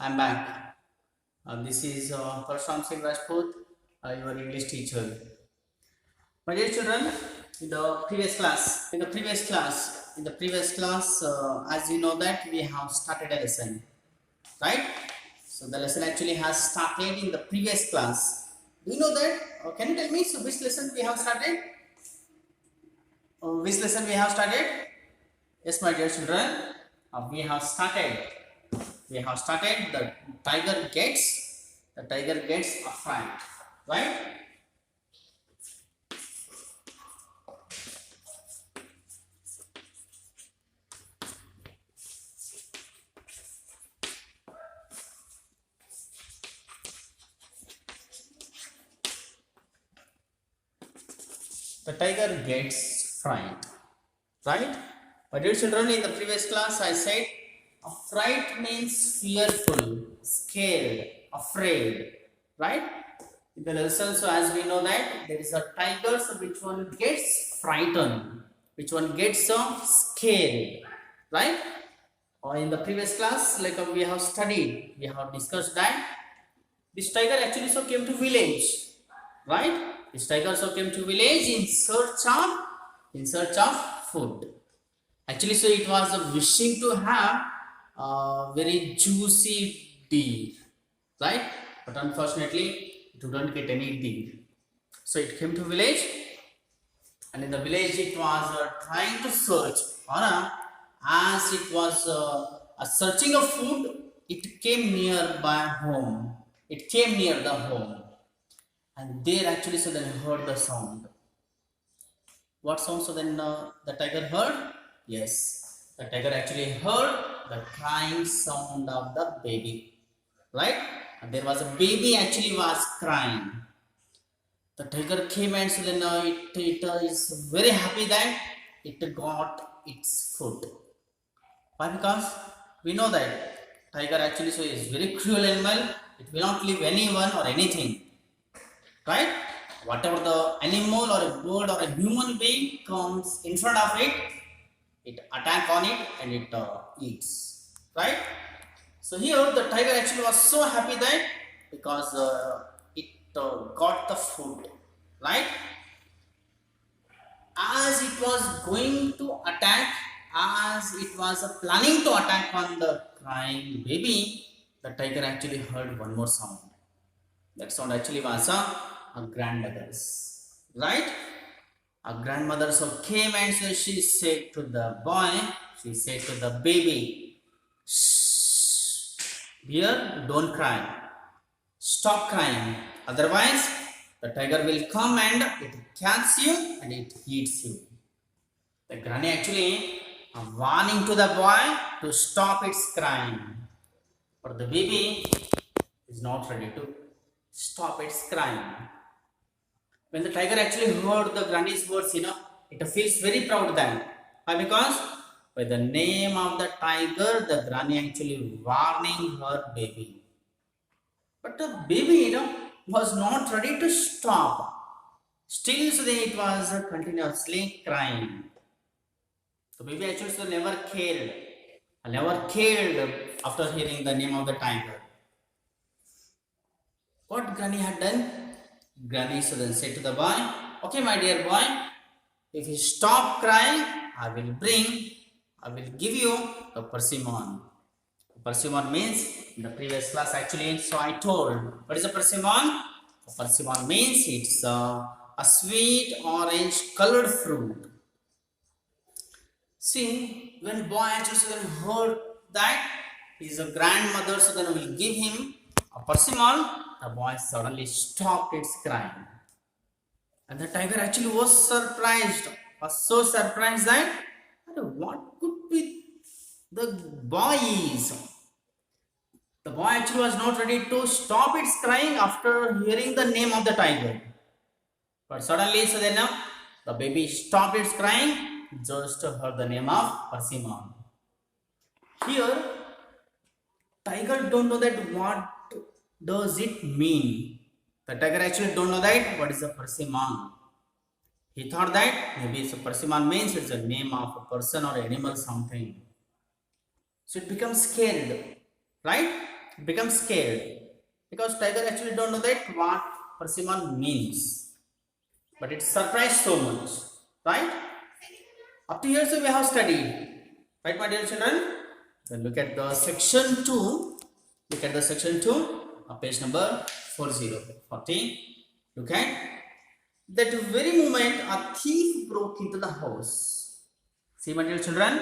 I'm back. This is Parsham Singh Rajput, your English teacher. My dear children, in the previous class, as you know that we have started a lesson, right? So the lesson actually has started in the previous class. Do you know that? Can you tell me so which lesson we have started? Which lesson we have started? Yes, my dear children, we have started. We have started. The tiger gets afraid, right? The tiger gets fright, right? My dear children, in the previous class I said fright means fearful, scared, afraid, right? In the lesson, so as we know that there is a tiger, so which one gets frightened, which one gets scared, right? Or in the previous class, like we have studied, we have discussed that this tiger actually so came to village, right? This tiger so came to village in search of food. Actually, so it was wishing to have a very juicy deer, right? But unfortunately, it couldn't get any deer. So it came to village, and in the village it was trying to search, or as it was searching of food, it came nearby home. It came near the home, and there actually so then heard the sound. What sound? So then the tiger heard? Yes, the tiger actually heard the crying sound of the baby, right? And there was a baby actually was crying. The tiger came and so then it is very happy that it got its food. Why? Because we know that tiger actually so is very cruel animal. It will not leave anyone or anything, right? Whatever the animal or a bird or a human being comes in front of it, it attack on it and it eats, right? So here the tiger actually was so happy that because it got the food, right? As it was going to attack, as it was planning to attack on the crying baby, the tiger actually heard one more sound. That sound actually was a grandmother's, right? A grandmother so came and so she said to the boy, she said to the baby, shh, dear, don't cry. Stop crying. Otherwise, the tiger will come and it catches you and it eats you. The granny actually warning to the boy to stop its crying. But the baby is not ready to stop its crying. When the tiger actually heard the granny's words, it feels very proud then. Why? Because by the name of the tiger, the granny actually warning her baby. But the baby, was not ready to stop. Still, so then it was continuously crying. The baby actually so never cared after hearing the name of the tiger. What Granny had done? Granny so then said to the boy, okay, my dear boy, if you stop crying, I will give you a persimmon. Persimmon means, in the previous class actually, so I told, what is a persimmon? A persimmon means it's a sweet orange colored fruit. See, when boy actually heard that his grandmother so then will give him a persimmon, the boy suddenly stopped its crying. And the tiger actually was so surprised that what could be the boy is. The boy actually was not ready to stop its crying after hearing the name of the tiger. But suddenly, so then the baby stopped its crying just to hear the name of persimmon. Here, tiger don't know that what does it mean. The tiger actually don't know that what is a persimmon. He thought that maybe it's a persimmon means it's a name of a person or animal something. So it becomes scared, right? become scared because tiger actually don't know that what persimmon means, but it surprised so much, right? Up to here, so we have studied, right, my dear children? Then look at the section 2. Look at the section 2 of page number 40. Look at that very moment a thief broke into the house. See, my dear children,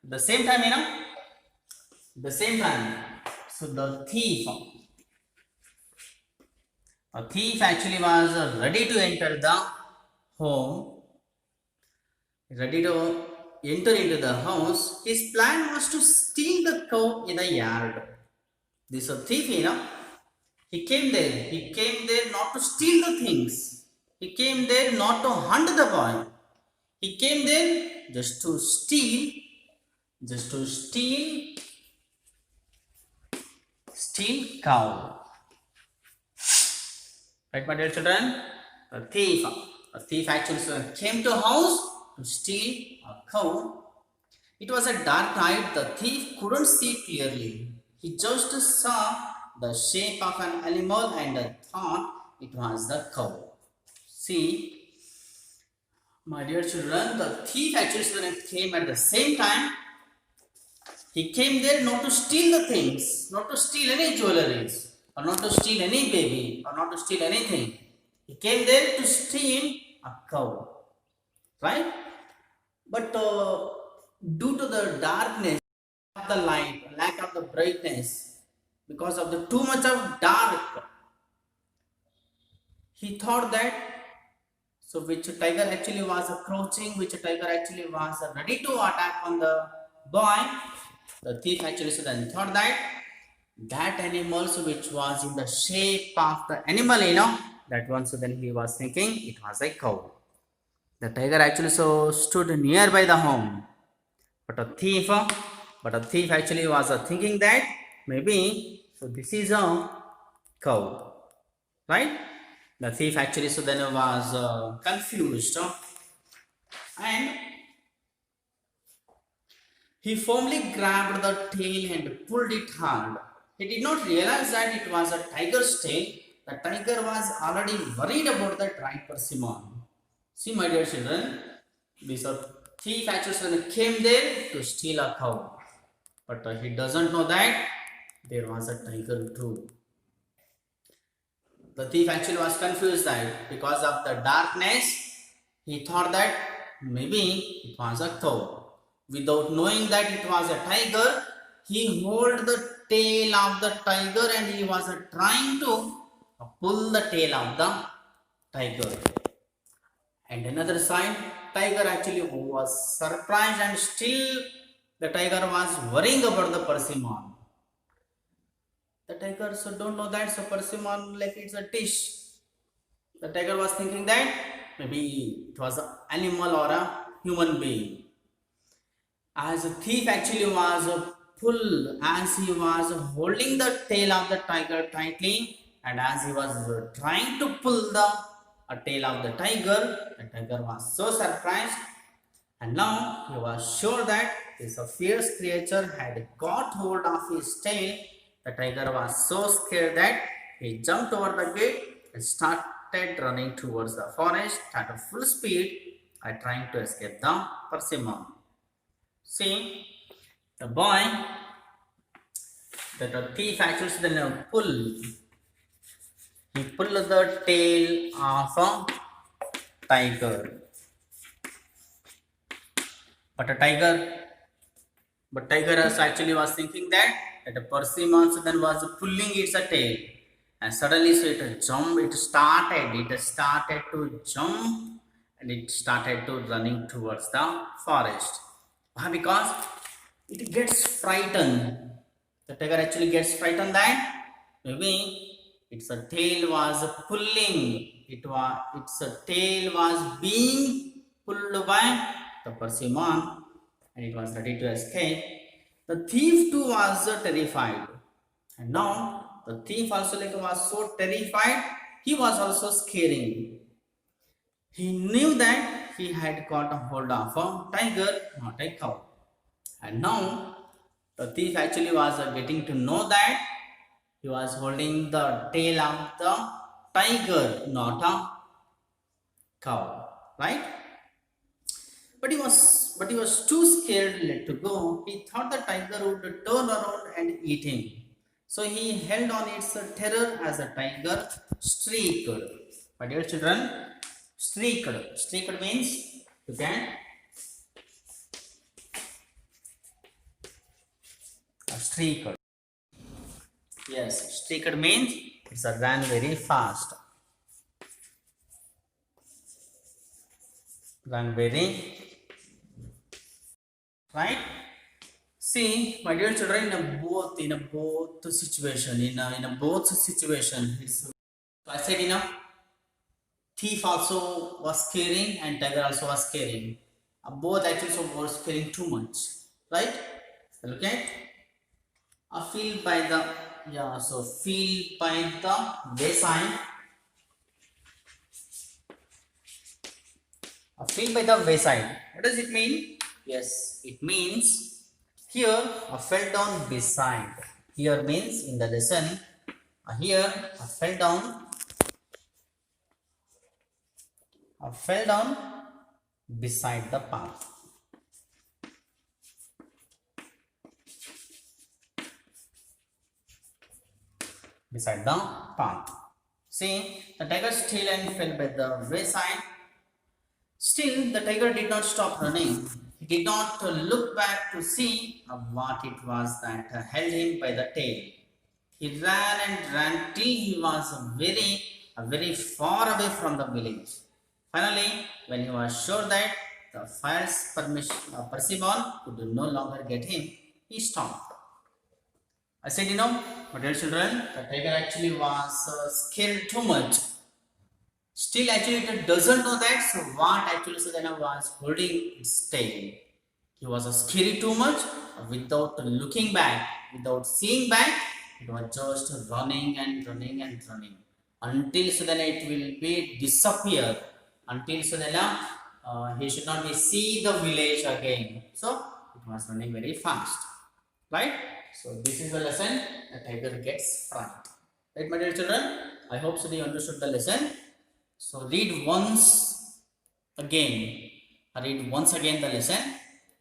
the same time, the same time. So the thief actually was ready to enter the home, ready to enter into the house. His plan was to steal the cow in the yard. This a thief, he came there. He came there not to steal the things. He came there not to hunt the boy. He came there just to steal cow. Right, my dear children? A thief actually came to a house to steal a cow. It was a dark night. The thief couldn't see clearly. He just saw the shape of an animal and thought it was the cow. See, my dear children, the thief actually came at the same time. He came there not to steal the things, not to steal any jewelries, or not to steal any baby, or not to steal anything. He came there to steal a cow, right? But due to the darkness of the light, lack of the brightness, because of the too much of dark, he thought that, so which tiger actually was crouching, which tiger actually was ready to attack on the boy. The thief actually then thought that animal which was in the shape of the animal, that one, so then he was thinking it was a cow. The tiger actually stood nearby the home, but a thief actually was thinking that maybe so this is a cow, right? The thief actually then was confused, and he firmly grabbed the tail and pulled it hard. He did not realize that it was a tiger's tail. The tiger was already worried about the dried persimmon. See, my dear children, this thief actually came there to steal a cow, but he doesn't know that there was a tiger too. The thief actually was confused that because of the darkness, he thought that maybe it was a cow. Without knowing that it was a tiger, he held the tail of the tiger and he was trying to pull the tail of the tiger. And another side, tiger actually was surprised, and still the tiger was worrying about the persimmon. The tiger don't know that, so persimmon like it's a dish. The tiger was thinking that maybe it was an animal or a human being. As the thief actually was as he was holding the tail of the tiger tightly, and as he was trying to pull the tail of the tiger was so surprised, and now he was sure that this fierce creature had got hold of his tail. The tiger was so scared that he jumped over the gate and started running towards the forest at full speed, trying to escape the persimmon. See, the boy, the thief actually then pulled the tail of a tiger. But tiger actually was thinking that the persimmon then was pulling its tail, and suddenly so it jumped. It started to jump, and it started to running towards the forest. Why? Because it gets frightened. The tiger actually gets frightened that maybe its tail was pulling. Its tail was being pulled by the persimmon, and it was ready to escape. The thief too was terrified, and now the thief also was so terrified. He was also scaring. He knew that he had got a hold of a tiger, not a cow. And now the thief actually was getting to know that He was holding the tail of the tiger, not a cow, right? But he was too scared to let to go. He thought the tiger would turn around and eat him. So he held on its terror as the tiger streaked. My dear children, streaked. Streaked means you can streaked. Yes, streaked means it's a ran very fast. Ran very right. See, my dear children, in a both situation, in a both situation, it's, I said thief also was caring and tiger also was caring. Both actually so was caring too much, right? Okay. A field by the so field by the wayside. A field by the wayside. What does it mean? Yes, it means here I fell down beside. Here means in the lesson. Here I fell down. I fell down beside the path. Beside the path. See, the tiger still and fell by the wayside. Still, the tiger did not stop running. He did not look back to see what it was that held him by the tail. He ran and ran till he was very far away from the village. Finally, when he was sure that the false Persephone could no longer get him, he stopped. I said, my dear children, the tiger actually was scared too much. Still, actually, it doesn't know that. So, what actually Sadhana was holding its tail. He was scary too much without looking back, without seeing back. It was just running and running and running until Sadhana it will be disappear. Until Sadhana he should not be see the village again. So, it was running very fast, right? So, this is the lesson. The tiger gets frightened. Right, my dear children? I hope so you understood the lesson. So read once again. Read once again the lesson.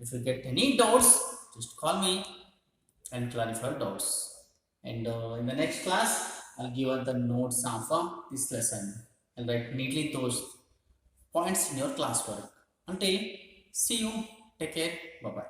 If you get any doubts, just call me and clarify doubts. And in the next class, I'll give you the notes of this lesson. I'll write neatly those points in your classwork. Until see you. Take care. Bye bye.